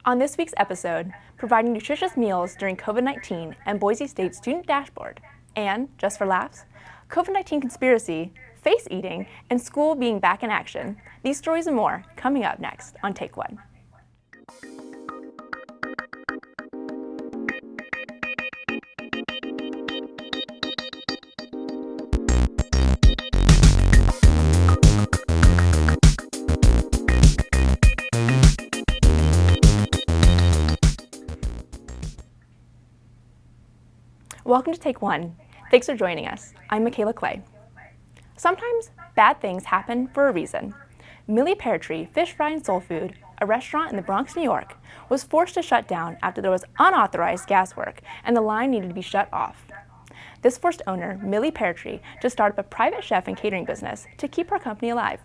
On this week's episode, providing nutritious meals during COVID-19 and Boise State student dashboard, and, just for laughs, COVID-19 conspiracy, face eating, and school being back in action. These stories and more coming up next on Take One. Welcome to Take One. Thanks for joining us. I'm Michaela Clay. Sometimes bad things happen for a reason. Millie Pear Tree Fish Fry and Soul Food, a restaurant in the Bronx, New York, was forced to shut down after there was unauthorized gas work and the line needed to be shut off. This forced owner, Millie Pear Tree, to start up a private chef and catering business to keep her company alive.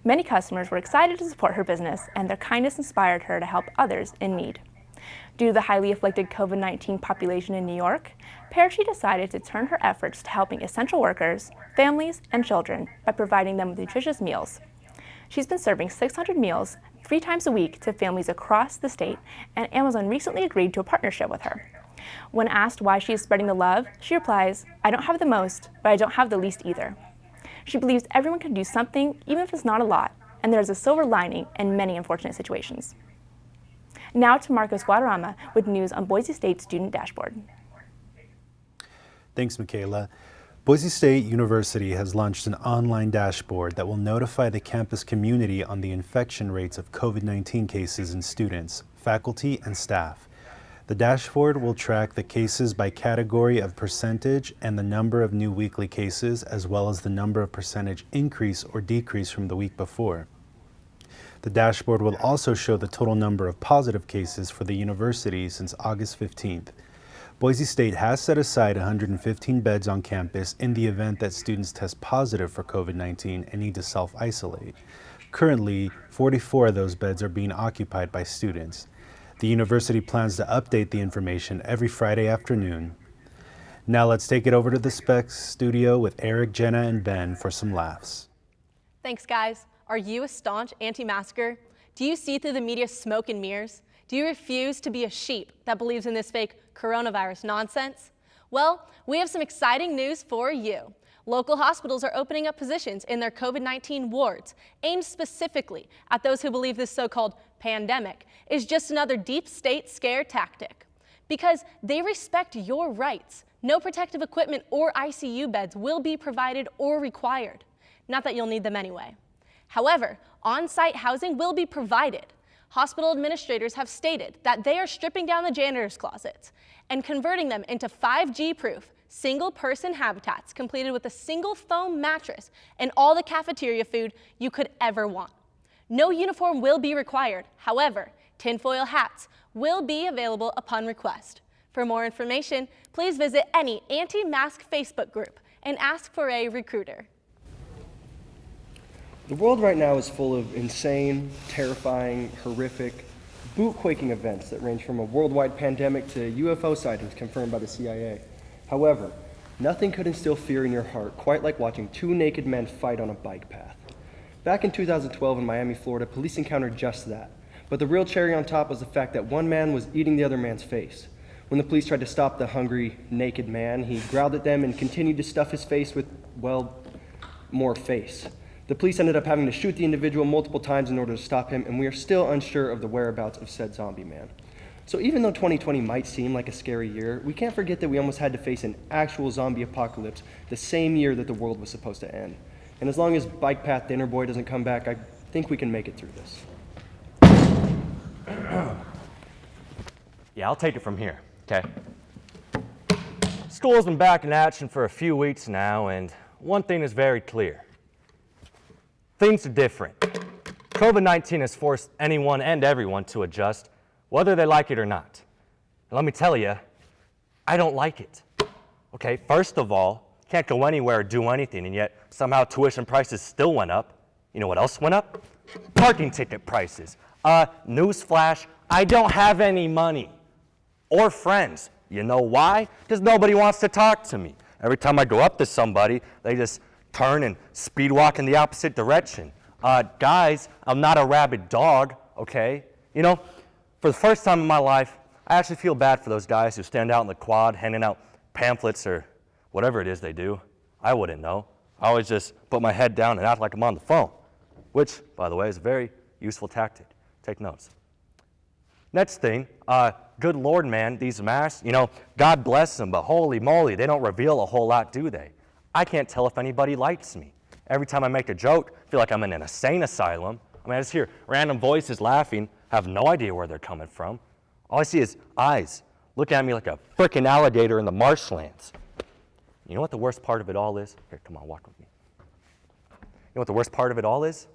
Many customers were excited to support her business, and their kindness inspired her to help others in need. Due to the highly afflicted COVID-19 population in New York, Pear Tree decided to turn her efforts to helping essential workers, families, and children by providing them with nutritious meals. She's been serving 600 meals 3 times a week to families across the state, and Amazon recently agreed to a partnership with her. When asked why she is spreading the love, she replies, "I don't have the most, but I don't have the least either." She believes everyone can do something, even if it's not a lot, and there is a silver lining in many unfortunate situations. Now to Marcos Guadarrama with news on Boise State student dashboard. Thanks, Michaela. Boise State University has launched an online dashboard that will notify the campus community on the infection rates of COVID-19 cases in students, faculty, and staff. The dashboard will track the cases by category of percentage and the number of new weekly cases, as well as the number of percentage increase or decrease from the week before. The dashboard will also show the total number of positive cases for the university since August 15th. Boise State has set aside 115 beds on campus in the event that students test positive for COVID-19 and need to self-isolate. Currently, 44 of those beds are being occupied by students. The university plans to update the information every Friday afternoon. Now let's take it over to the Specs studio with Eric, Jenna, and Ben for some laughs. Thanks, guys. Are you a staunch anti-masker? Do you see through the media's smoke and mirrors? Do you refuse to be a sheep that believes in this fake coronavirus nonsense? Well, we have some exciting news for you. Local hospitals are opening up positions in their COVID-19 wards, aimed specifically at those who believe this so-called pandemic is just another deep state scare tactic. Because they respect your rights, no protective equipment or ICU beds will be provided or required. Not that you'll need them anyway. However, on-site housing will be provided. Hospital administrators have stated that they are stripping down the janitor's closets and converting them into 5G-proof, single-person habitats completed with a single foam mattress and all the cafeteria food you could ever want. No uniform will be required. However, tinfoil hats will be available upon request. For more information, please visit any anti-mask Facebook group and ask for a recruiter. The world right now is full of insane, terrifying, horrific, boot-quaking events that range from a worldwide pandemic to UFO sightings confirmed by the CIA. However, nothing could instill fear in your heart quite like watching 2 naked men fight on a bike path. Back in 2012 in Miami, Florida, police encountered just that. But the real cherry on top was the fact that one man was eating the other man's face. When the police tried to stop the hungry, naked man, he growled at them and continued to stuff his face with, well, more face. The police ended up having to shoot the individual multiple times in order to stop him, and we are still unsure of the whereabouts of said zombie man. So even though 2020 might seem like a scary year, we can't forget that we almost had to face an actual zombie apocalypse the same year that the world was supposed to end. And as long as Bike Path Dinner Boy doesn't come back, I think we can make it through this. Yeah, I'll take it from here, okay? School's been back in action for a few weeks now, and one thing is very clear. Things are different. COVID-19 has forced anyone and everyone to adjust, whether they like it or not. And let me tell you, I don't like it. Okay, first of all, can't go anywhere or do anything, and yet somehow tuition prices still went up. You know what else went up? Parking ticket prices. Newsflash, I don't have any money or friends. You know why? Because nobody wants to talk to me. Every time I go up to somebody, they just turn and speed walk in the opposite direction. Guys, I'm not a rabid dog, okay? You know, For the first time in my life, I actually feel bad for those guys who stand out in the quad handing out pamphlets or whatever it is they do. I wouldn't know. I always just put my head down and act like I'm on the phone, which, by the way, is a very useful tactic. Take notes. Next thing, good Lord, man, these masks, God bless them, but holy moly, they don't reveal a whole lot, do they? I can't tell if anybody likes me. Every time I make a joke, I feel like I'm in an insane asylum. I just hear random voices laughing, have no idea where they're coming from. All I see is eyes looking at me like a frickin' alligator in the marshlands. You know what the worst part of it all is? Here, come on, walk with me. You know what the worst part of it all is?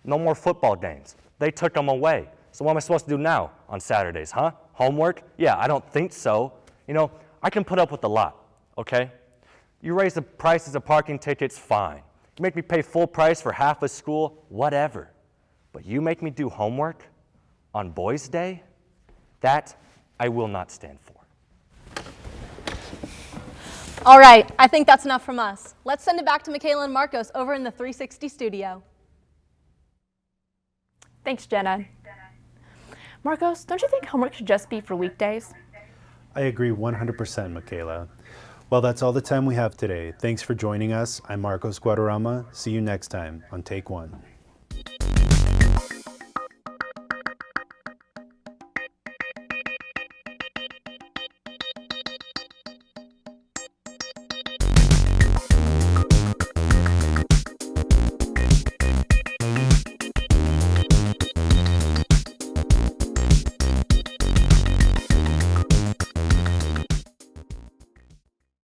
No more football games. They took them away. So what am I supposed to do now on Saturdays, huh? Homework? Yeah, I don't think so. I can put up with a lot, okay? You raise the prices of parking tickets, fine. You make me pay full price for half of school, whatever. But you make me do homework on Boys' Day? That I will not stand for. All right, I think that's enough from us. Let's send it back to Michaela and Marcos over in the 360 studio. Thanks, Jenna. Marcos, don't you think homework should just be for weekdays? I agree 100%, Michaela. Well, that's all the time we have today. Thanks for joining us. I'm Marcos Guadarrama. See you next time on Take One.